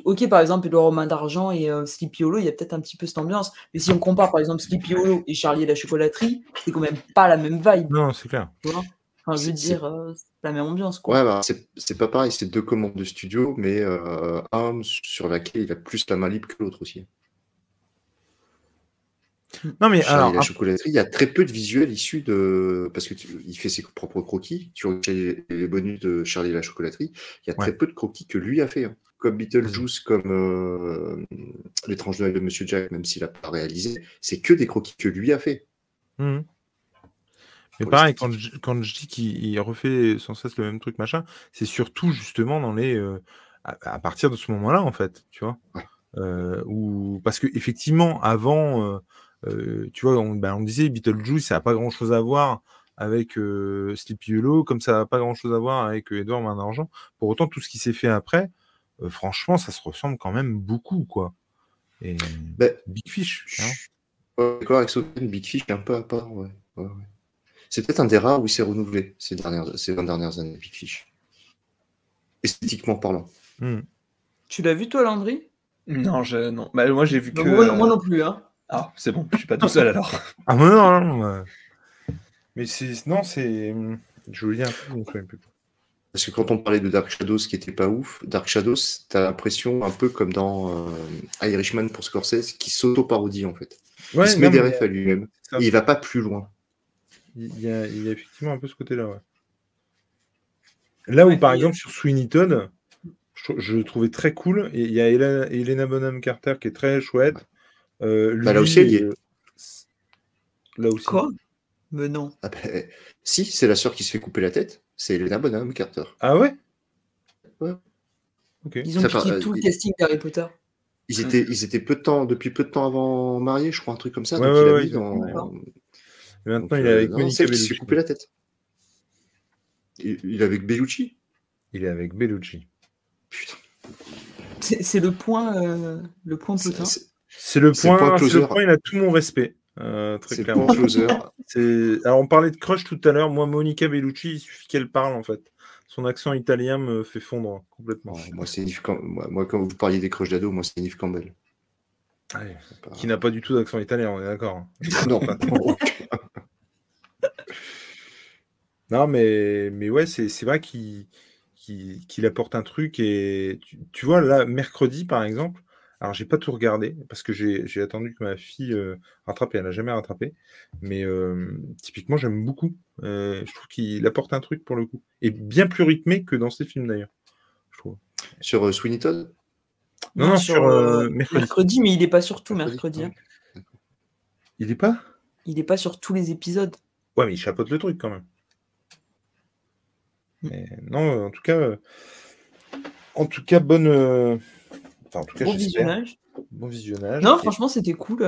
ok, par exemple, Edouard aux mains d'argent et Sleepy Hollow, il y a peut-être un petit peu cette ambiance. Mais si on compare par exemple Sleepy Hollow et Charlie et la chocolaterie, c'est quand même pas la même vibe. Non, c'est clair. Tu vois, enfin, je veux dire, c'est la même ambiance, quoi. Ouais, bah, c'est pas pareil, c'est deux commandes de studio, mais un sur laquelle il a plus la main libre que l'autre aussi. Non, mais Charlie alors. et la chocolaterie, il y a très peu de visuels issus de. Parce qu'il fait ses propres croquis. Tu regardes les bonus de Charlie et la chocolaterie, il y a très peu de croquis que lui a fait. Hein. Comme Beetlejuice, comme L'étrange Noël de Monsieur Jack, même s'il n'a pas réalisé, c'est que des croquis que lui a fait. Mais pareil, quand je dis qu'il refait sans cesse le même truc, machin, c'est surtout justement dans les. À partir de ce moment-là, en fait, tu vois. Ouais. Parce que effectivement, avant. Tu vois, on disait Beetlejuice, ça n'a pas grand-chose à voir avec Sleepy Hollow, comme ça n'a pas grand-chose à voir avec Edouard Main d'Argent. Pour autant, tout ce qui s'est fait après, franchement, ça se ressemble quand même beaucoup, quoi. Et Big Fish. Je suis d'accord avec Sofiane, Big Fish est un peu à part, ouais. C'est peut-être un des rares où il s'est renouvelé ces 20 dernières années, Big Fish. Esthétiquement parlant. Tu l'as vu, toi, Landry? Non, non. Bah, moi, j'ai vu que... Moi non plus, hein. Ah, c'est bon, je suis pas tout seul, alors. Ah, mais non. Mais non, c'est... Je veux dire un peu, je ne me souviens plus. Parce que quand on parlait de Dark Shadows qui était pas ouf, Dark Shadows, t'as l'impression un peu comme dans Irishman pour Scorsese, qui s'auto-parodie en fait. Ouais, il se met des refs à lui-même, et il va pas plus loin. Il y a effectivement un peu ce côté-là, ouais. Là où, par exemple, sur Sweeney Todd, je le trouvais très cool, et il y a Helena Bonham Carter qui est très chouette. Lui, là aussi, elle y est. Là aussi. Quoi? Mais non. Si, c'est la sœur qui se fait couper la tête, c'est Helena Bonham Carter. Ah ouais? Ouais. Ok. Disons que tu quittes tout le casting d'Harry Potter. Ils étaient depuis peu de temps avant mariés, je crois, un truc comme ça. Ouais, donc il a ouais, mis dans. D'accord. Et maintenant, Donc, il est avec non, Monica celle qui se fait Bellucci. couper la tête. Il est avec Bellucci. Il est avec Bellucci. Putain. C'est le point potin. C'est le C'est le point point, closer. il a tout mon respect. Très C'est le clairement. point closer. Alors, on parlait de crush tout à l'heure. Moi, Monica Bellucci, il suffit qu'elle parle, en fait. Son accent italien me fait fondre complètement. Oh, moi, c'est moi, quand vous parliez des crushs d'ado, moi, c'est Neve Campbell. Ouais, Pas- qui n'a pas du tout d'accent italien, on est d'accord. Non. Non, mais ouais, c'est vrai qu'il apporte un truc. Et tu vois, là, mercredi, par exemple, alors j'ai pas tout regardé parce que j'ai attendu que ma fille rattrape et elle n'a jamais rattrapé. Mais typiquement, j'aime beaucoup. Je trouve qu'il apporte un truc pour le coup. Et bien plus rythmé que dans ses films d'ailleurs, je trouve. Sur Sweeney Todd. Non, sur mercredi. Mercredi, mais il est pas sur tout mercredi. Hein. Il est pas? Il est pas sur tous les épisodes. Ouais, mais il chapeaute le truc quand même. Mais non, en tout cas, bonne. Enfin, en tout cas, Bon j'espère. visionnage. Bon visionnage. Non, Et- franchement, c'était cool.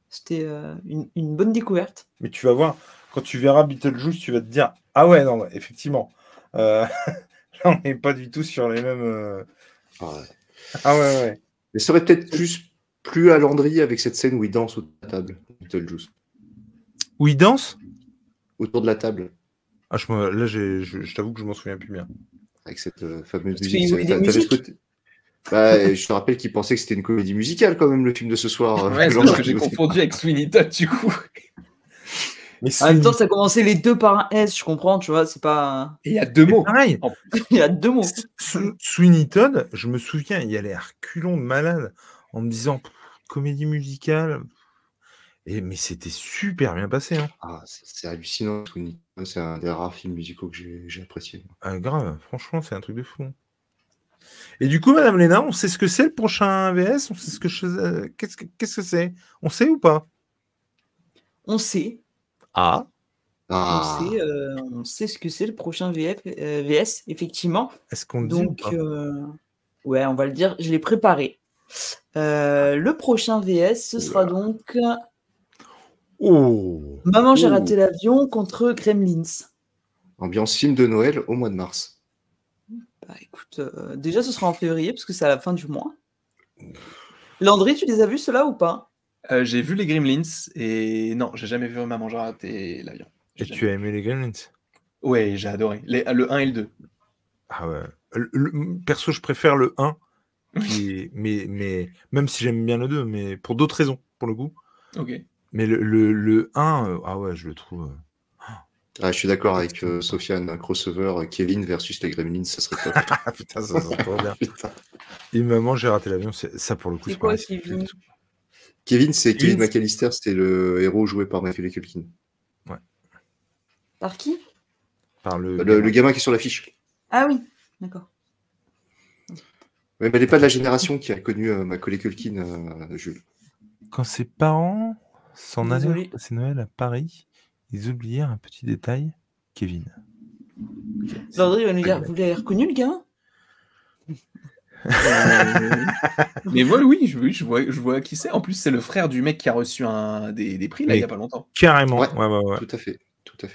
C'était une bonne découverte. Mais tu vas voir, quand tu verras Beetlejuice, tu vas te dire, ah ouais, non, effectivement. Là, on n'est pas du tout sur les mêmes. Ah ouais. Ah ouais. Mais ça aurait peut-être plus à Landry avec cette scène où il danse autour de la table. Beetlejuice. Où il danse? Autour de la table. Ah, là, je t'avoue que je m'en souviens plus bien. Avec cette fameuse Parce qu'il musique. jouait des T'avais ce musiques. côté- Bah, je te rappelle qu'il pensait que c'était une comédie musicale quand même, le film de ce soir. Ouais, c'est Genre, parce que j'ai confondu avec Sweeney Todd, du coup. Mais En même temps, ça a commencé les deux par un S, je comprends, tu vois, c'est pas. Et il y a deux mots. pareil. Il y a deux mots. Sweeney Todd, je me souviens, il y allait à reculons de malade en me disant comédie musicale. Mais c'était super bien passé. Hein. Ah, c'est hallucinant. Sweeney. C'est un des rares films musicaux que j'ai apprécié. Ah, grave, franchement, c'est un truc de fou. Et du coup, Madame Léna, on sait ce que c'est le prochain VS? On sait ce que qu'est-ce que c'est? On sait ou pas? On sait. Ah. Ah, On sait ce que c'est le prochain VS, effectivement. Est-ce qu'on le dit Donc, ou pas? ouais, on va le dire, je l'ai préparé. Le prochain VS, ce sera donc Oh. Maman, j'ai raté l'avion contre Gremlins. ambiance film de Noël au mois de mars. Bah écoute, déjà ce sera en février parce que c'est à la fin du mois. Landry, tu les as vus ceux-là ou pas? J'ai vu les Gremlins et non, j'ai jamais vu Maman, j'ai raté l'avion. Et tu as aimé les Gremlins? Ouais, j'ai adoré. Le 1 et le 2. Ah ouais. Perso, je préfère le 1. Mais même si j'aime bien le 2, mais pour d'autres raisons, pour le coup. Ok. Mais le 1, ah ouais, je le trouve. Ah, je suis d'accord avec Sofiane, un crossover Kevin versus les Gremlins, ça serait top. Ah putain, ça serait trop bien. Putain. Et Maman, j'ai raté l'avion. Ça, pour le coup, C'est quoi pareil, Kevin? Kevin, c'est Kevin Kevin, McAllister, c'était le héros joué par Macaulay Culkin. Par qui? Par Le gamin qui est sur l'affiche. Ah oui, d'accord. Ouais, mais elle n'est pas de la génération qui a connu Macaulay Culkin, Jules. Quand ses parents s'en Désolé. allaient passer Noël à Paris, ils oublièrent un petit détail, Kevin. Landry va nous dire, vous l'avez reconnu le gamin? Mais moi, oui, je vois qui c'est. En plus, c'est le frère du mec qui a reçu des prix là, il n'y a pas longtemps. Carrément. Ouais. Ouais. Tout à fait. Tout à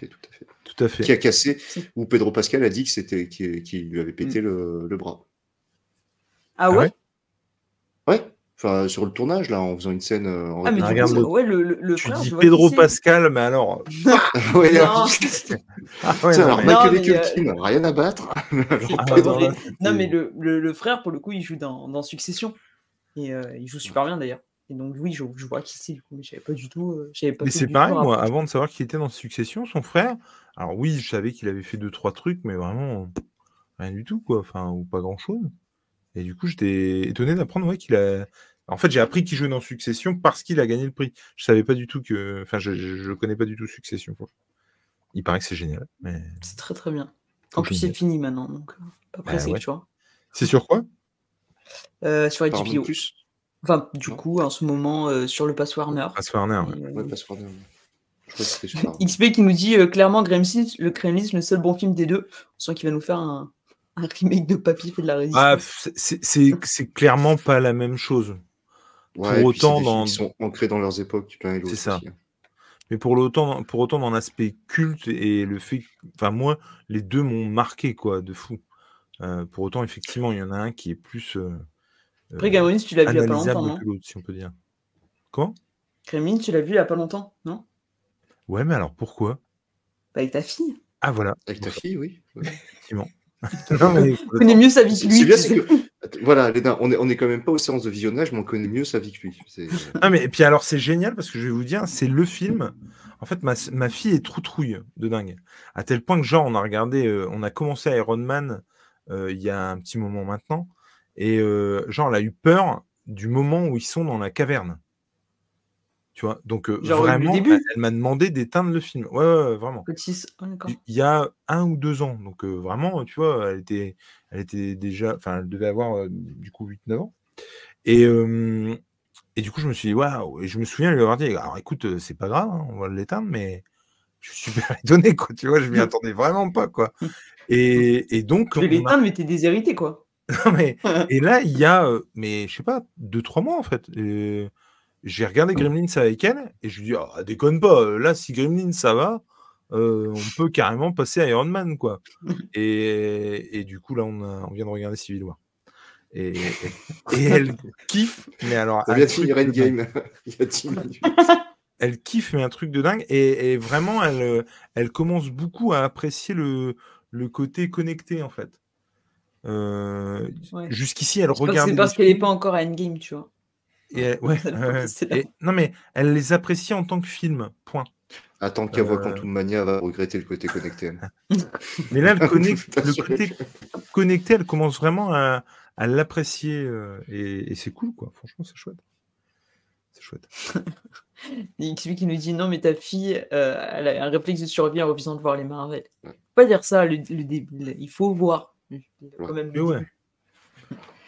fait. Qui a cassé, où Pedro Pascal a dit que c'était qui lui avait pété le bras. Ah ouais? Ouais. Enfin, sur le tournage, là, en faisant une scène en Ah mais Ah, du regarde coup, le- ouais, le Tu frère, dis je vois Pedro qui c'est. Pascal, mais alors. ouais, Non. Ah ouais, Tiens, non, alors, mais- Macaulay mais, Culkin, rien à battre. C'est Ah, pas ouais, vrai. ouais, Non mais le frère, pour le coup, il joue dans Succession. Et il joue super bien d'ailleurs. Et donc oui, je vois qui c'est du coup, mais je savais pas du tout. Mais c'est pareil, moi, avant de savoir qu'il était dans Succession, son frère, alors oui, je savais qu'il avait fait 2-3 trucs, mais vraiment rien du tout, quoi, enfin, ou pas grand-chose. Et du coup, j'étais étonné d'apprendre qu'il a... En fait, j'ai appris qu'il jouait dans Succession parce qu'il a gagné le prix. Je savais pas du tout que... Enfin, je connais pas du tout Succession. Quoi. Il paraît que c'est génial, mais... C'est très très bien. Faut En plus, que je c'est me fini maintenant, donc pas pressé, ouais. tu vois. C'est sur quoi? Sur Paramount HBO. Plus. Enfin, du Non. coup, en ce moment, sur le Pass Warner. Pass Warner, ouais. Et, Ouais, pas sur Warner. Je crois que c'était sur Paramount. XP qui nous dit clairement Gremlins, le seul bon film des deux. On sent qu'il va nous faire un un remake de Papy fait de la Ah, résistance. c'est clairement pas la même chose. Ouais, Pour et puis c'est autant, des films dans... qui sont ancrés dans leurs époques, l'un et c'est l'autre ça. aussi. Mais pour autant dans l'aspect culte et le fait... Enfin, moi, les deux m'ont marqué, quoi, de fou. Pour autant, effectivement, il y en a un qui est plus Après, Gremlins, tu l'as vu il y a pas longtemps, analysable non? que l'autre, si on peut dire. Comment? Gremlins, tu l'as vu il y a pas longtemps, non? Ouais, mais alors pourquoi? Bah, avec ta fille. Ah, voilà. Avec ta fille, oui. Ouais. Effectivement. Non, mais Tu connais mieux sa vie que lui. C'est bien, tu c'est sais. que voilà, Léna, on est quand même pas aux séances de visionnage, mais on connaît mieux sa vie que lui. Ah, mais et puis alors, c'est génial parce que je vais vous dire, c'est le film. En fait, ma fille est troutrouille de dingue. À tel point que, genre, on a regardé, on a commencé Iron Man il y a un petit moment maintenant. Et genre, elle a eu peur du moment où ils sont dans la caverne. Tu vois? Donc, Genre le vraiment, début. elle m'a demandé d'éteindre le film. Ouais, vraiment. Petit... Oh, d'accord. Il y a 1 ou 2 ans. Donc, vraiment, tu vois, elle était déjà... Enfin, elle devait avoir, du coup, 8-9 ans. Et du coup, je me suis dit, waouh! Et je me souviens lui avoir dit, alors écoute, c'est pas grave, hein, on va l'éteindre, mais je suis super étonné, quoi. Tu vois, je m'y attendais vraiment pas, quoi. Et donc, Je vais l'éteindre, mais t'es déshérité, quoi. Non, mais... Et là, il y a, mais je sais pas, 2-3 mois, en fait. J'ai regardé Gremlins avec elle, et je lui dis, ah, déconne pas, là, si Gremlins, ça va, on peut carrément passer à Iron Man, quoi. Et du coup, là, on vient de regarder Civil War. Et elle kiffe, mais alors... Ça vient de finir Endgame il y a 10 minutes. Elle kiffe, mais un truc de dingue. Et vraiment, elle commence beaucoup à apprécier le côté connecté, en fait. Ouais. Jusqu'ici, elle C'est regarde. parce qu'elle n'est pas encore à Endgame, tu vois. Et Ouais. non, mais elle les apprécie en tant que film, point. Attends qu'elle voit Quantum Mania, va regretter le côté connecté. Mais là, le côté connecté, elle commence vraiment à l'apprécier. Et c'est cool, quoi. Franchement, c'est chouette. C'est chouette. Il y a XP qui nous dit non, mais ta fille, elle a un réflexe de survie en refusant de voir les Marvel. Faut pas dire ça, le début. Il faut voir. Quand même le début.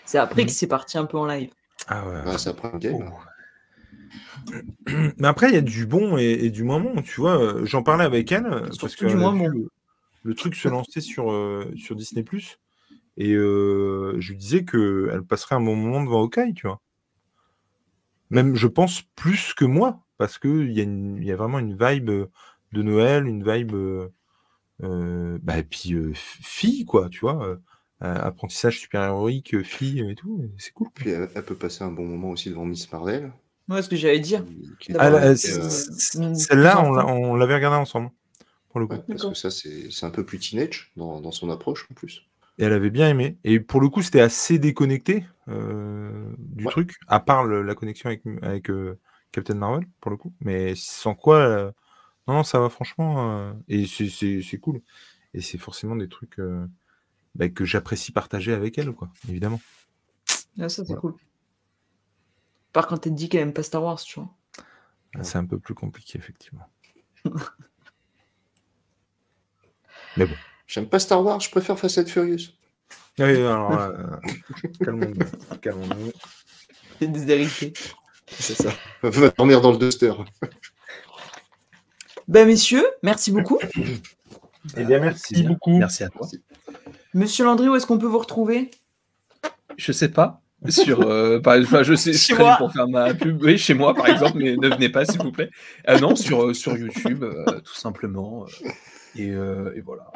C'est après que c'est parti un peu en live. Ah ouais. Ça prend un game. Mais après, il y a du bon et du moins bon, tu vois. J'en parlais avec elle parce que le truc se lançait sur Disney+. Et je lui disais qu'elle passerait un bon moment devant Hawkeye, tu vois. Même, je pense, plus que moi, parce qu'il y a vraiment une vibe de Noël, une vibe et puis fille, quoi, tu vois. Apprentissage super-héroïque, fille et tout, c'est cool. Puis elle peut passer un bon moment aussi devant Miss Marvel. Ouais, ce que j'allais dire. Celle-là, on l'avait regardée ensemble, pour le coup. Ouais, parce que ça, c'est un peu plus teenage dans son approche, en plus. Et elle avait bien aimé. Et pour le coup, c'était assez déconnecté du truc, à part la connexion avec Captain Marvel, pour le coup. Mais sans quoi, non, ça va franchement. Et c'est cool. Et c'est forcément des trucs que j'apprécie partager avec elle, quoi, évidemment. Ah, ça, c'est cool. Par contre, elle te dit qu'elle aime pas Star Wars, tu vois. C'est un peu plus compliqué, effectivement. Mais bon. J'aime pas Star Wars, je préfère Fast and Furious. Oui, alors calmons-nous. C'est déshérité. C'est ça. On va dormir dans le duster. Ben, messieurs, merci beaucoup. Eh bien, merci beaucoup. Merci à toi. Monsieur Landry, où est-ce qu'on peut vous retrouver? Je sais pas. Sur, je sais, je traîne pour faire ma pub. Oui, chez moi, par exemple, mais ne venez pas, s'il vous plaît. Non, sur YouTube, tout simplement. Et voilà.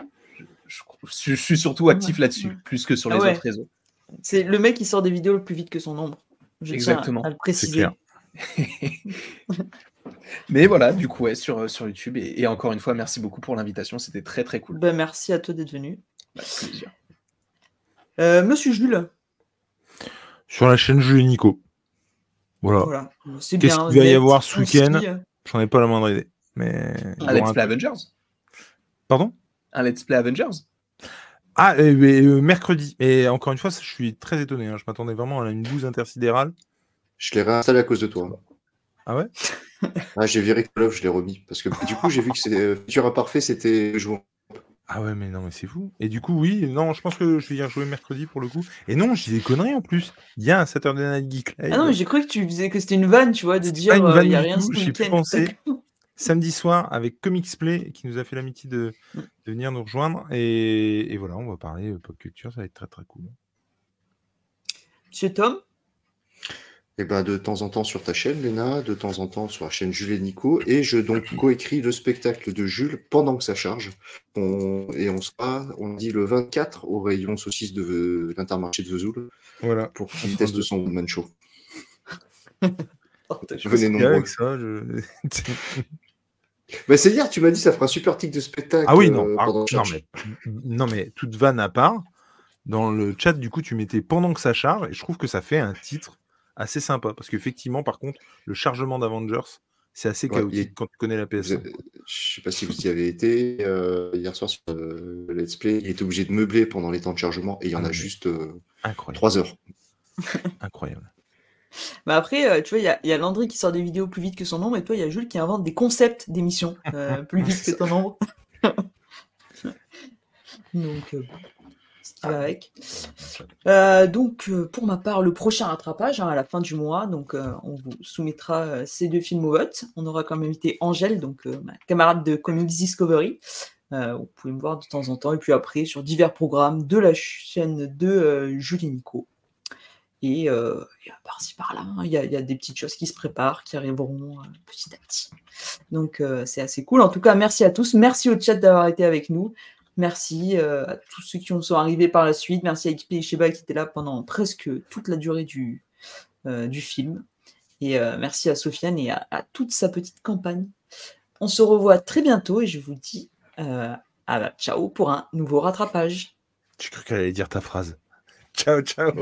Je suis surtout actif là-dessus, plus que sur les autres réseaux. C'est le mec qui sort des vidéos le plus vite que son ombre. Exactement. Tiens à le préciser. Mais voilà, du coup, ouais, sur YouTube. Et encore une fois, merci beaucoup pour l'invitation. C'était très, très cool. Ben, merci à toi d'être venu. Avec plaisir. Monsieur Jules. Sur la chaîne Jules et Nico. Voilà. C'est Qu'est-ce bien. qu'il va y avoir ce week-end? J'en ai pas la moindre idée. Mais... Un Let's Play Avengers. Pardon? Un Let's Play Avengers. Ah, mercredi. Et encore une fois, je suis très étonné. Hein. Je m'attendais vraiment à une bouse intersidérale. Je l'ai réinstallé à cause de toi. Ah ouais? J'ai viré Call of, je l'ai remis. Parce que du coup, j'ai vu que Futur Imparfait, c'était jouant. Ah ouais, mais non, mais c'est fou. Et du coup, oui, non, je pense que je vais y rejouer mercredi pour le coup. Et non, je dis des conneries en plus. Il y a un Saturday Night Geek Live. Ah non, mais j'ai cru que tu faisais que c'était une vanne, tu vois, de dire il n'y a rien ce week-end. samedi soir avec Comics Play qui nous a fait l'amitié de venir nous rejoindre. Et voilà, on va parler pop culture, ça va être très très cool. Monsieur Tom? Et ben, de temps en temps sur ta chaîne, Léna, de temps en temps sur la chaîne Jules et Nico, et je donc coécris le spectacle de Jules pendant que ça charge. On dit le 24 au rayon saucisse de l'Intermarché de Vesoul, voilà, pour qu'il teste son one-man show. Venez nombreux. Avec ça, bah, c'est hier, tu m'as dit ça fera un super tic de spectacle. Ah oui, non, non, mais toute vanne à part, dans le chat, du coup, tu mettais pendant que ça charge, et je trouve que ça fait un titre assez sympa, parce qu'effectivement, par contre, le chargement d'Avengers, c'est assez chaotique quand tu connais la PS1. Je sais pas si vous y avez été hier soir sur Let's Play, il était obligé de meubler pendant les temps de chargement, et il y en a juste 3 heures. Incroyable. Bah après, tu vois, il y a Landry qui sort des vidéos plus vite que son nombre, et toi, il y a Jules qui invente des concepts d'émissions plus vite que ton nombre. Donc, ce qui va avec. Donc, pour ma part, le prochain rattrapage, à la fin du mois, donc on vous soumettra ces 2 films au vote. On aura comme invité Angèle, donc ma camarade de Comics Discovery. Vous pouvez me voir de temps en temps. Et puis après, sur divers programmes de la chaîne de Jules et Nico. Et par-ci par-là, il y a des petites choses qui se préparent, qui arriveront petit à petit. Donc, c'est assez cool. En tout cas, merci à tous. Merci au chat d'avoir été avec nous. Merci à tous ceux qui sont arrivés par la suite. Merci à XP et Sheba qui étaient là pendant presque toute la durée du film. Et merci à Sofiane et à toute sa petite campagne. On se revoit très bientôt et je vous dis ciao pour un nouveau rattrapage. J'ai cru qu'elle allait dire ta phrase. Ciao, ciao.